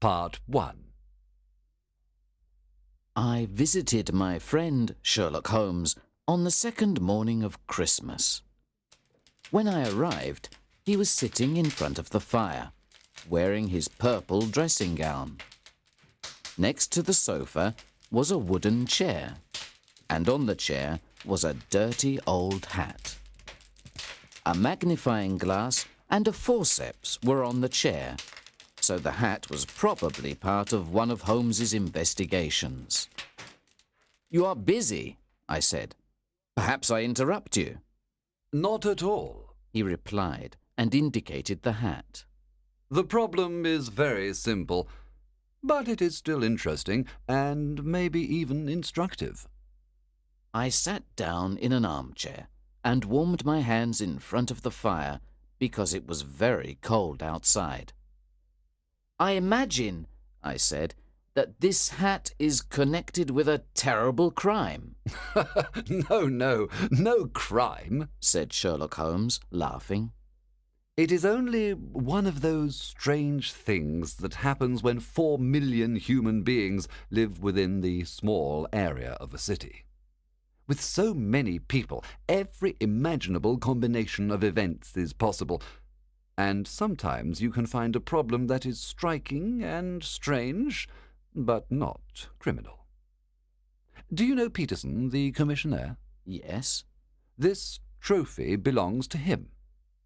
Part 1. I visited my friend Sherlock Holmes on the second morning of Christmas. When I arrived, he was sitting in front of the fire, wearing his purple dressing gown. Next to the sofa was a wooden chair, and on the chair was a dirty old hat. A magnifying glass and a forceps were on the chair, so the hat was probably part of one of Holmes's investigations. "You are busy," I said. "Perhaps I interrupt you." Not at all, he replied, and indicated the hat. The problem is very simple, but it is still interesting and maybe even instructive. I sat down in an armchair and warmed my hands in front of the fire because it was very cold outside. "I imagine," I said, "that this hat is connected with a terrible crime." No crime, said Sherlock Holmes, laughing. It is only one of those strange things that happens when 4 million human beings live within the small area of a city. With so many people, every imaginable combination of events is possible, and sometimes you can find a problem that is striking and strange, but not criminal. Do you know Peterson, the commissionaire? Yes. This trophy belongs to him.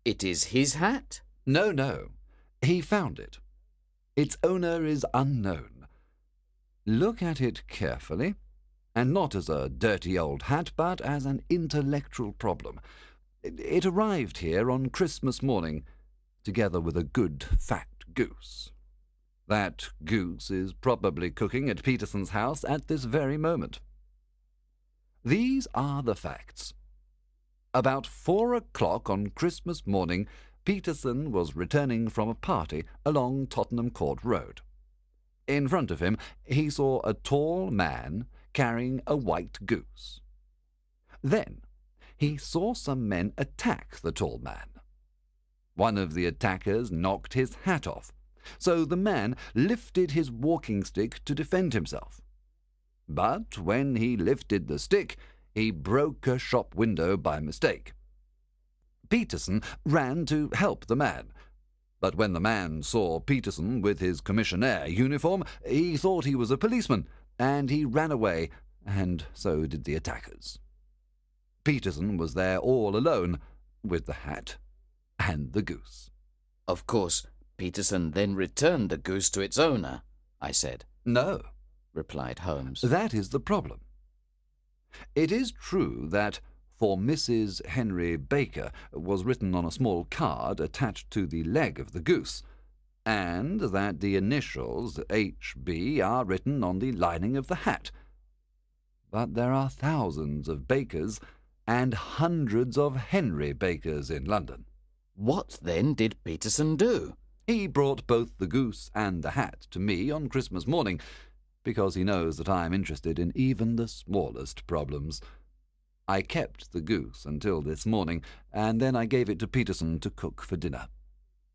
It is his hat? No. He found it. Its owner is unknown. Look at it carefully, and not as a dirty old hat, but as an intellectual problem. It arrived here on Christmas morning, together with a good fat goose. That goose is probably cooking at Peterson's house at this very moment. These are the facts. About 4 o'clock on Christmas morning, Peterson was returning from a party along Tottenham Court Road. In front of him, he saw a tall man carrying a white goose. Then he saw some men attack the tall man. One of the attackers knocked his hat off, so the man lifted his walking stick to defend himself. But when he lifted the stick, he broke a shop window by mistake. Peterson ran to help the man, but when the man saw Peterson with his commissionaire uniform, he thought he was a policeman, and he ran away, and so did the attackers. Peterson was there all alone, with the hat and the goose. Of course, Peterson then returned the goose to its owner, I said. No, replied Holmes. That is the problem. It is true that "For Mrs. Henry Baker" was written on a small card attached to the leg of the goose, and that the initials H.B. are written on the lining of the hat. But there are thousands of Bakers and hundreds of Henry Bakers in London. What then did Peterson do? He brought both the goose and the hat to me on Christmas morning, because he knows that I am interested in even the smallest problems. I kept the goose until this morning, and then I gave it to Peterson to cook for dinner.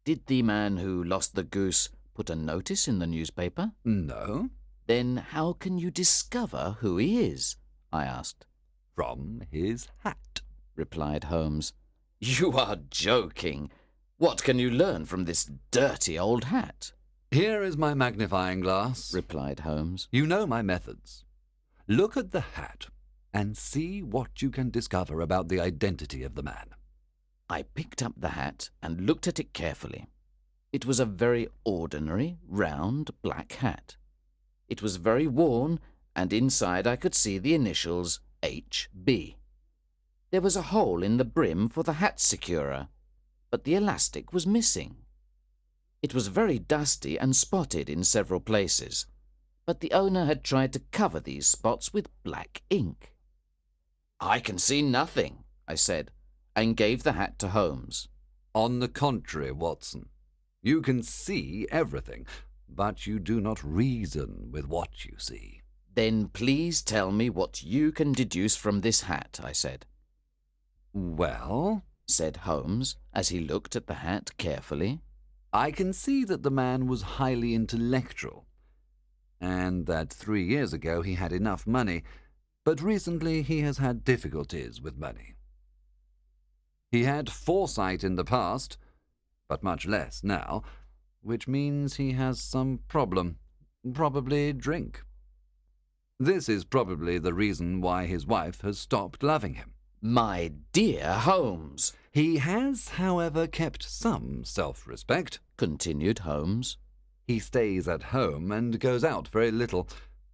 Did the man who lost the goose put a notice in the newspaper? No. Then how can you discover who he is? I asked. From his hat, replied Holmes. You are joking. What can you learn from this dirty old hat? Here is my magnifying glass, replied Holmes. You know my methods. Look at the hat and see what you can discover about the identity of the man. I picked up the hat and looked at it carefully. It was a very ordinary, round, black hat. It was very worn, and inside I could see the initials H.B. There was a hole in the brim for the hat securer, but the elastic was missing. It was very dusty and spotted in several places, but the owner had tried to cover these spots with black ink. I can see nothing, I said, and gave the hat to Holmes. On the contrary, Watson, you can see everything, but you do not reason with what you see. Then please tell me what you can deduce from this hat, I said. Well, said Holmes, as he looked at the hat carefully. I can see that the man was highly intellectual, and that 3 years ago he had enough money, but recently he has had difficulties with money. He had foresight in the past, but much less now, which means he has some problem, probably drink. This is probably the reason why his wife has stopped loving him. My dear Holmes, He has, however, kept some self-respect, continued Holmes. He stays at home and goes out very little.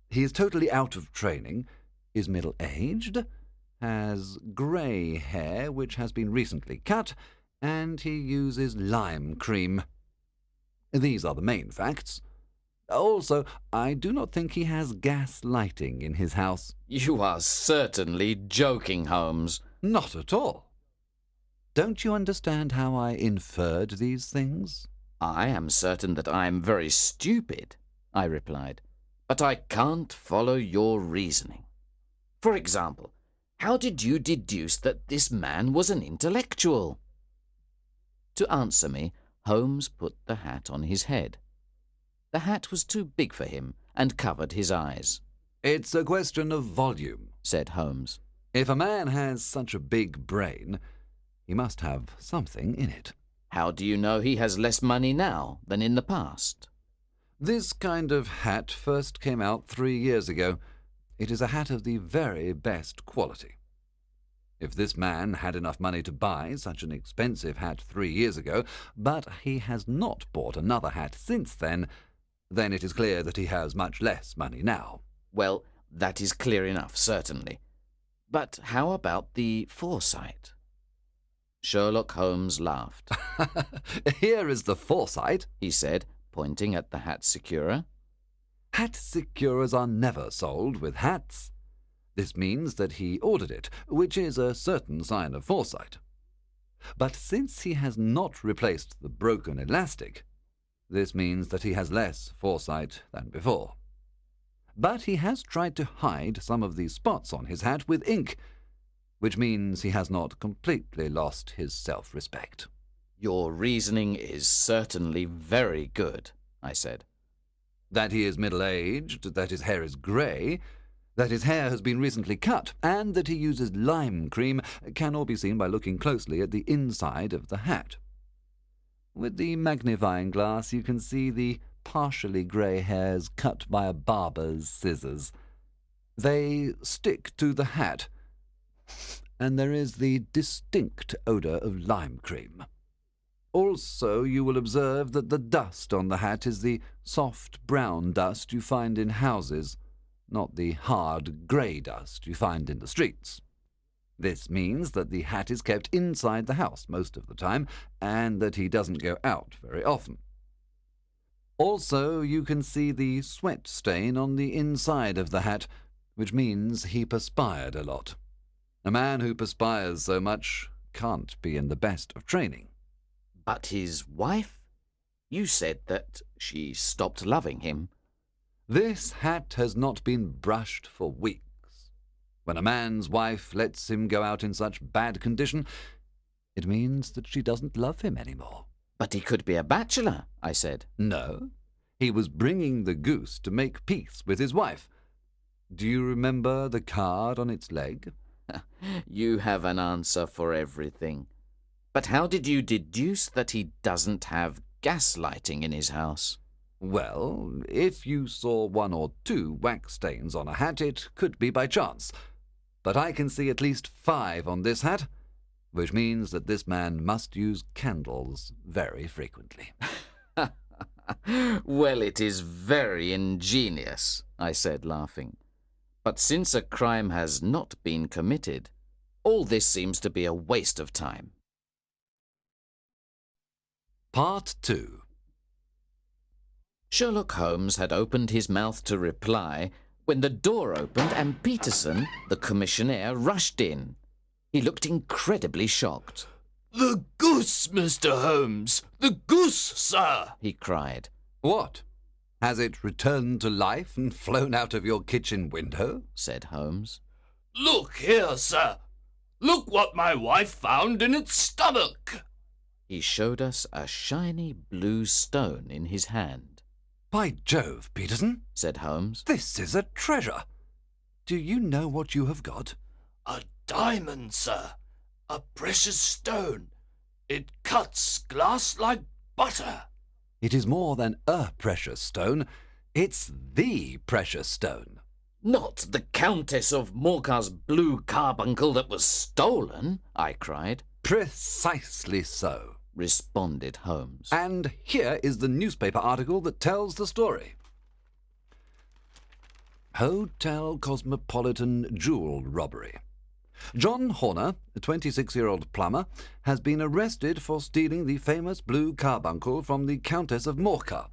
He is totally out of training, is middle-aged, has grey hair which has been recently cut, and he uses lime cream. These are the main facts. Also, I do not think he has gas lighting in his house. You are certainly joking, Holmes. Not at all. Don't you understand how I inferred these things? I am certain that I am very stupid, I replied, but I can't follow your reasoning. For example, how did you deduce that this man was an intellectual? To answer me, Holmes put the hat on his head. The hat was too big for him and covered his eyes. It's a question of volume, said Holmes. If a man has such a big brain, he must have something in it. How do you know he has less money now than in the past? This kind of hat first came out 3 years ago. It is a hat of the very best quality. If this man had enough money to buy such an expensive hat 3 years ago, but he has not bought another hat since then it is clear that he has much less money now. Well, that is clear enough, certainly. But how about the foresight? Sherlock Holmes laughed. Here is the foresight, he said, pointing at the hat securer. Hat securers are never sold with hats. This means that he ordered it, which is a certain sign of foresight. But since he has not replaced the broken elastic, this means that he has less foresight than before. But he has tried to hide some of these spots on his hat with ink, which means he has not completely lost his self-respect. Your reasoning is certainly very good, I said. That he is middle-aged, that his hair is grey, that his hair has been recently cut, and that he uses lime cream can all be seen by looking closely at the inside of the hat. With the magnifying glass you can see the partially grey hairs cut by a barber's scissors. They stick to the hat, and there is the distinct odour of lime cream. Also, you will observe that the dust on the hat is the soft brown dust you find in houses, not the hard grey dust you find in the streets. This means that the hat is kept inside the house most of the time, and that he doesn't go out very often. Also, you can see the sweat stain on the inside of the hat, which means he perspired a lot. A man who perspires so much can't be in the best of training. But his wife? You said that she stopped loving him. This hat has not been brushed for weeks. When a man's wife lets him go out in such bad condition, it means that she doesn't love him anymore. But he could be a bachelor, I said. No, he was bringing the goose to make peace with his wife. Do you remember the card on its leg? You have an answer for everything. But how did you deduce that he doesn't have gas lighting in his house? Well, if you saw 1 or 2 wax stains on a hat, it could be by chance. But I can see at least 5 on this hat, which means that this man must use candles very frequently. Well, it is very ingenious, I said, laughing. But since a crime has not been committed, all this seems to be a waste of time. Part 2. Sherlock Holmes had opened his mouth to reply when the door opened and Peterson, the commissionaire, rushed in. He looked incredibly shocked. "The goose, Mr. Holmes! The goose, sir!" he cried. What? Has it returned to life and flown out of your kitchen window? Said Holmes. "Look here, sir! Look what my wife found in its stomach!" He showed us a shiny blue stone in his hand. By Jove, Peterson, said Holmes. this is a treasure. Do you know what you have got? A diamond, sir. A precious stone. It cuts glass like butter. It is more than a precious stone. It's the precious stone. Not the Countess of Morcar's blue carbuncle that was stolen, I cried. Precisely so, responded Holmes. And here is the newspaper article that tells the story. Hotel Cosmopolitan jewel robbery. John Horner, a 26-year-old plumber, has been arrested for stealing the famous blue carbuncle from the Countess of Morcar.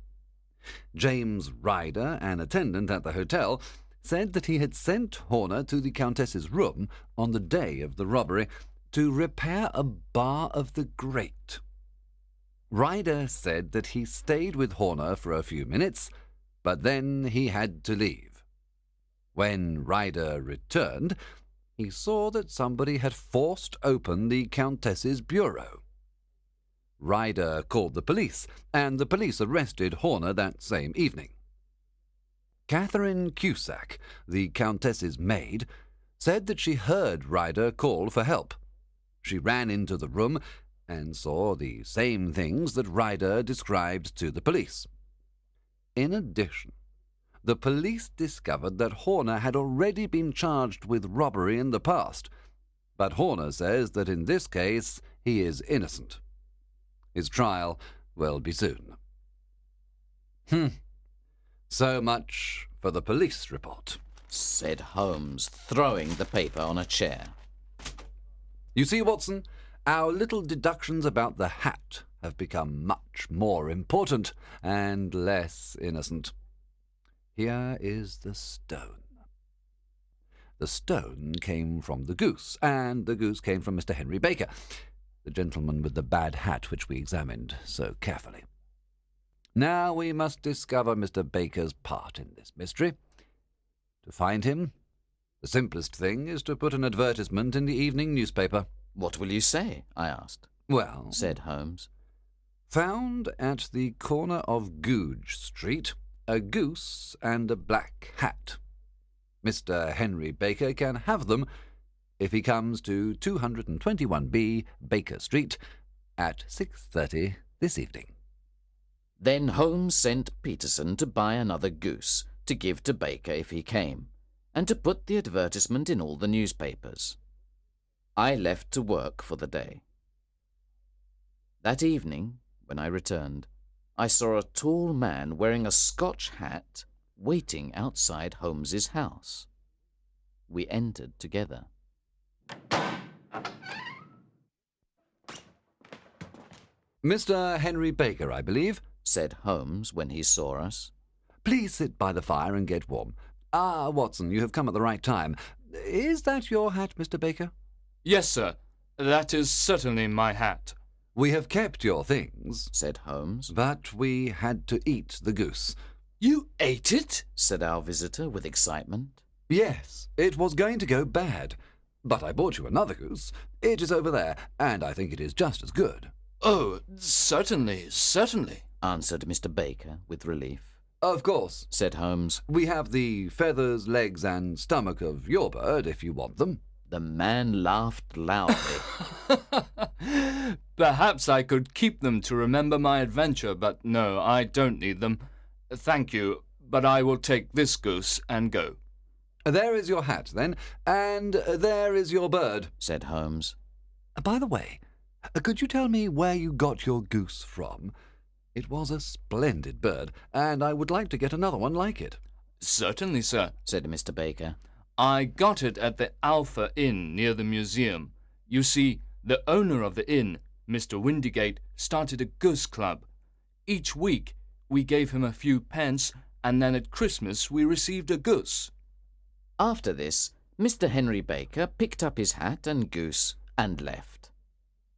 James Ryder, an attendant at the hotel, said that he had sent Horner to the Countess's room on the day of the robbery to repair a bar of the grate. Ryder said that he stayed with Horner for a few minutes, but then he had to leave. When Ryder returned, he saw that somebody had forced open the Countess's bureau. Ryder called the police, and the police arrested Horner that same evening. Catherine Cusack, the Countess's maid, said that she heard Ryder call for help. She ran into the room and saw the same things that Ryder described to the police. In addition, the police discovered that Horner had already been charged with robbery in the past, but Horner says that in this case he is innocent. His trial will be soon. So much for the police report, said Holmes, throwing the paper on a chair. You see, Watson, our little deductions about the hat have become much more important and less innocent. Here is the stone. The stone came from the goose, and the goose came from Mr. Henry Baker, the gentleman with the bad hat which we examined so carefully. Now we must discover Mr. Baker's part in this mystery. To find him, the simplest thing is to put an advertisement in the evening newspaper. What will you say? I asked. Well, said Holmes. Found at the corner of Goodge Street, a goose and a black hat. Mr. Henry Baker can have them if he comes to 221B Baker Street at 6:30 this evening. Then Holmes sent Peterson to buy another goose to give to Baker if he came, and to put the advertisement in all the newspapers. I left to work for the day. That evening, when I returned, I saw a tall man wearing a Scotch hat waiting outside Holmes's house. We entered together. Mr. Henry Baker, I believe, said Holmes when he saw us. Please sit by the fire and get warm. Ah, Watson, you have come at the right time. Is that your hat, Mr. Baker? Yes, sir. That is certainly my hat. We have kept your things, said Holmes. but we had to eat the goose. You ate it? Said our visitor with excitement. Yes, it was going to go bad, but I bought you another goose. It is over there, and I think it is just as good. Oh, certainly, certainly, answered Mr. Baker with relief. Of course, said Holmes. We have the feathers, legs, and stomach of your bird, if you want them. The man laughed loudly. Perhaps I could keep them to remember my adventure, but no, I don't need them. Thank you, but I will take this goose and go. There is your hat, then, and there is your bird, said Holmes. By the way, could you tell me where you got your goose from? It was a splendid bird, and I would like to get another one like it. Certainly, sir, said Mr. Baker. I got it at the Alpha Inn near the museum. You see, the owner of the inn, Mr. Windigate, started a goose club. Each week we gave him a few pence, and then at Christmas we received a goose. After this, Mr. Henry Baker picked up his hat and goose and left.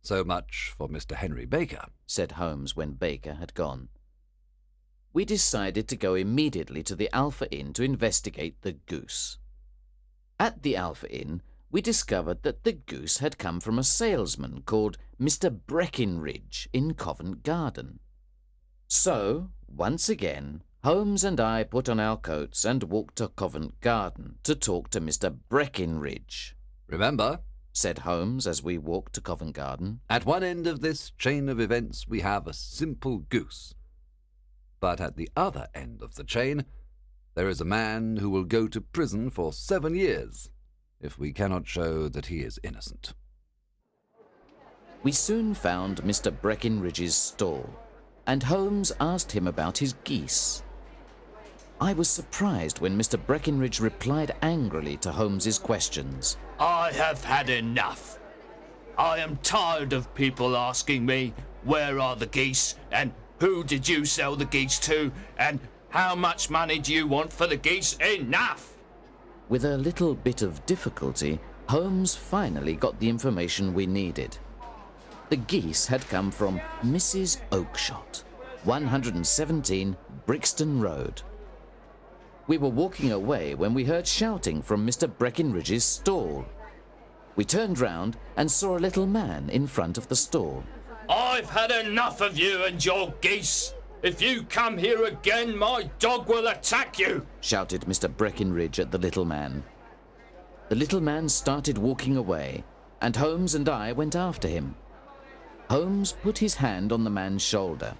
So much for Mr. Henry Baker, said Holmes when Baker had gone. We decided to go immediately to the Alpha Inn to investigate the goose. At the Alpha Inn, we discovered that the goose had come from a salesman called Mr. Breckinridge in Covent Garden. So, once again, Holmes and I put on our coats and walked to Covent Garden to talk to Mr. Breckinridge. Remember, said Holmes as we walked to Covent Garden, at one end of this chain of events we have a simple goose. But at the other end of the chain, there is a man who will go to prison for 7 years if we cannot show that he is innocent. We soon found Mr. Breckinridge's stall, and Holmes asked him about his geese. I was surprised when Mr. Breckinridge replied angrily to Holmes's questions. I have had enough. I am tired of people asking me, where are the geese, and who did you sell the geese to, and how much money do you want for the geese? Enough! With a little bit of difficulty, Holmes finally got the information we needed. The geese had come from Mrs. Oakshott, 117 Brixton Road. We were walking away when we heard shouting from Mr. Breckinridge's stall. We turned round and saw a little man in front of the stall. I've had enough of you and your geese. If you come here again, my dog will attack you, shouted Mr. Breckinridge at the little man. The little man started walking away, and Holmes and I went after him. Holmes put his hand on the man's shoulder.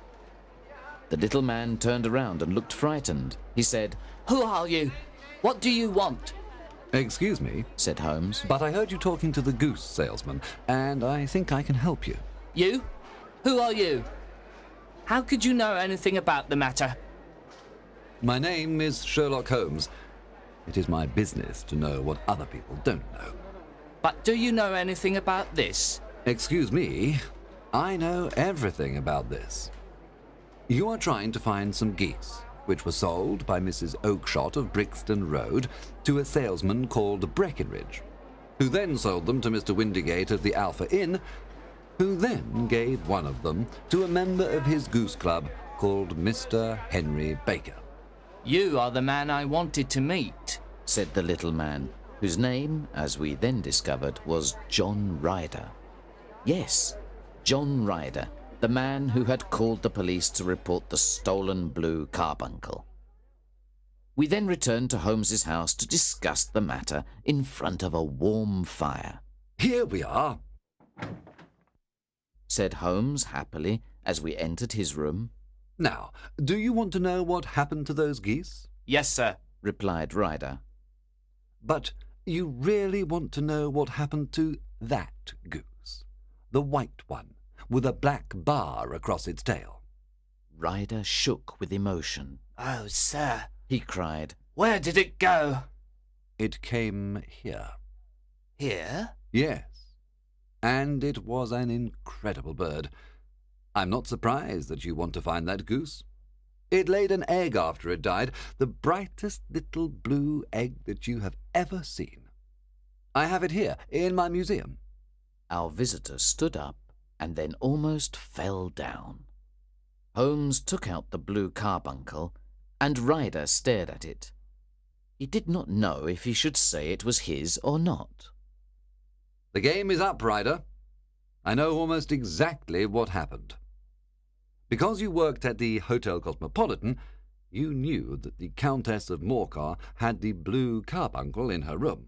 The little man turned around and looked frightened. He said, "Who are you? What do you want?" Excuse me, said Holmes, but I heard you talking to the goose salesman, and I think I can help you. You? Who are you? How could you know anything about the matter? My name is Sherlock Holmes. It is my business to know what other people don't know. But do you know anything about this? Excuse me, I know everything about this. You are trying to find some geese, which were sold by Mrs. Oakshott of Brixton Road to a salesman called Breckinridge, who then sold them to Mr. Windigate of the Alpha Inn, who then gave one of them to a member of his goose club called Mr. Henry Baker. You are the man I wanted to meet, said the little man, whose name, as we then discovered, was John Ryder. Yes, John Ryder, the man who had called the police to report the stolen blue carbuncle. We then returned to Holmes's house to discuss the matter in front of a warm fire. Here we are, said Holmes happily as we entered his room. Now, do you want to know what happened to those geese? Yes, sir, replied Ryder. But you really want to know what happened to that goose, the white one, with a black bar across its tail? Ryder shook with emotion. Oh, sir, he cried. Where did it go? It came here. Here? Yes. And it was an incredible bird. I'm not surprised that you want to find that goose. It laid an egg after it died, the brightest little blue egg that you have ever seen. I have it here in my museum. Our visitor stood up and then almost fell down. Holmes took out the blue carbuncle, and Ryder stared at it. He did not know if he should say it was his or not. The game is up, Ryder. I know almost exactly what happened. Because you worked at the Hotel Cosmopolitan, you knew that the Countess of Morcar had the blue carbuncle in her room.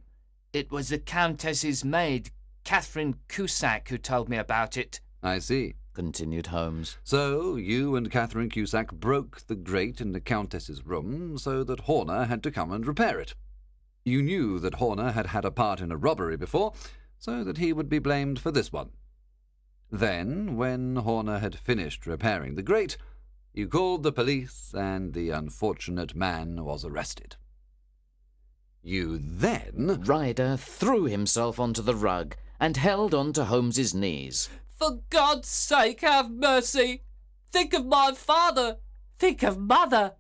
It was the Countess's maid, Catherine Cusack, who told me about it. I see, continued Holmes. So you and Catherine Cusack broke the grate in the Countess's room so that Horner had to come and repair it. You knew that Horner had had a part in a robbery before, so that he would be blamed for this one. Then, when Horner had finished repairing the grate, you called the police and the unfortunate man was arrested. You then... Ryder threw himself onto the rug and held on to Holmes's knees. For God's sake, have mercy! Think of my father! Think of Mother!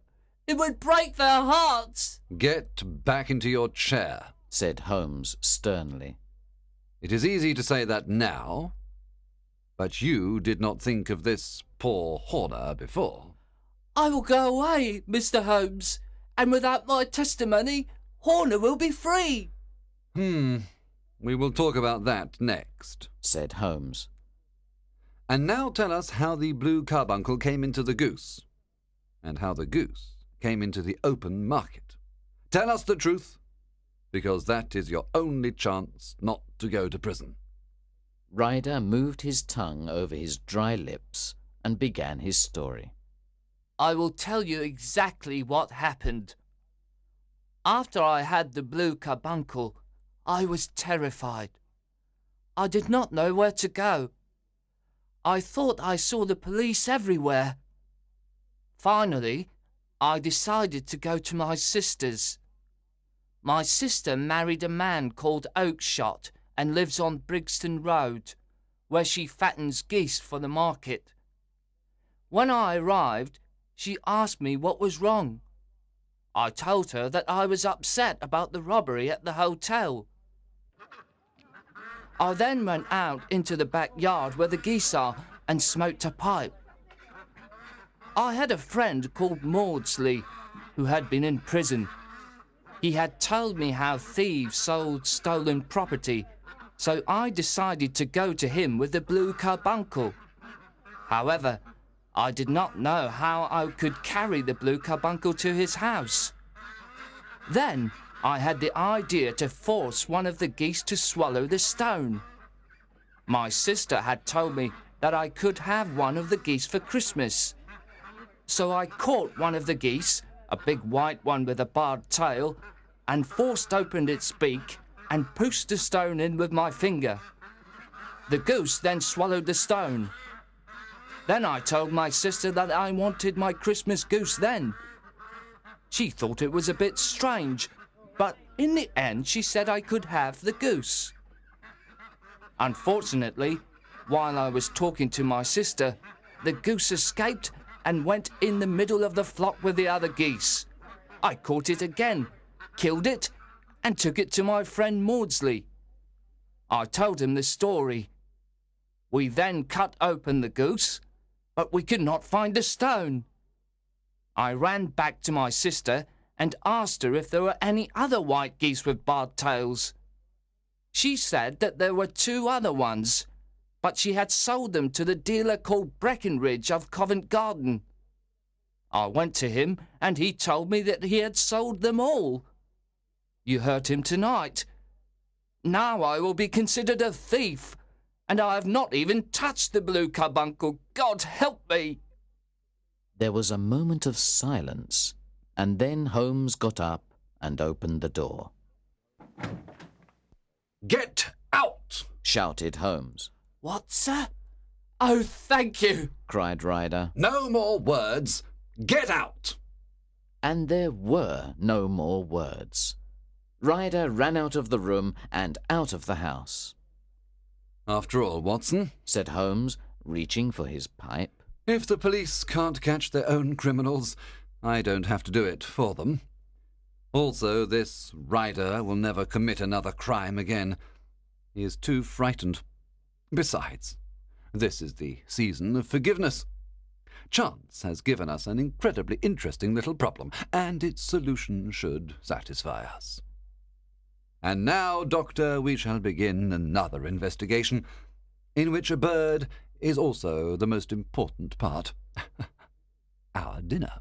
It would break their hearts! Get back into your chair, said Holmes sternly. It is easy to say that now, but you did not think of this poor Horner before. I will go away, Mr. Holmes, and without my testimony, Horner will be free. We will talk about that next. said Holmes. And now tell us how the blue carbuncle came into the goose, and how the goose came into the open market. Tell us the truth, because that is your only chance not to go to prison. Ryder moved his tongue over his dry lips and began his story. I will tell you exactly what happened. After I had the blue carbuncle, I was terrified. I did not know where to go. I thought I saw the police everywhere. Finally, I decided to go to my sister's. My sister married a man called Oakshott and lives on Brixton Road, where she fattens geese for the market. When I arrived, she asked me what was wrong. I told her that I was upset about the robbery at the hotel. I then went out into the backyard where the geese are and smoked a pipe. I had a friend called Maudsley who had been in prison. He had told me how thieves sold stolen property, so I decided to go to him with the blue carbuncle. However, I did not know how I could carry the blue carbuncle to his house. Then I had the idea to force one of the geese to swallow the stone. My sister had told me that I could have one of the geese for Christmas. So I caught one of the geese, a big white one with a barred tail, and forced open its beak and pushed the stone in with my finger. The goose then swallowed the stone. Then I told my sister that I wanted my Christmas goose then. She thought it was a bit strange, but in the end she said I could have the goose. Unfortunately, while I was talking to my sister, the goose escaped and went in the middle of the flock with the other geese. I caught it again, killed it, and took it to my friend Maudsley. I told him the story. We then cut open the goose, but we could not find the stone. I ran back to my sister and asked her if there were any other white geese with barred tails. She said that there were 2 other ones, but she had sold them to the dealer called Breckenridge of Covent Garden. I went to him and he told me that he had sold them all. You heard him tonight. Now I will be considered a thief, and I have not even touched the blue carbuncle. God help me! There was a moment of silence, and then Holmes got up and opened the door. Get out! Shouted Holmes. What, sir? Oh, thank you! Cried Ryder. No more words. Get out! And there were no more words. Ryder ran out of the room and out of the house. After all, Watson, Said Holmes, reaching for his pipe. if the police can't catch their own criminals, I don't have to do it for them. Also, this Ryder will never commit another crime again. He is too frightened. Besides, this is the season of forgiveness. Chance has given us an incredibly interesting little problem, and its solution should satisfy us. And now, Doctor, we shall begin another investigation, in which a bird is also the most important part. Our dinner.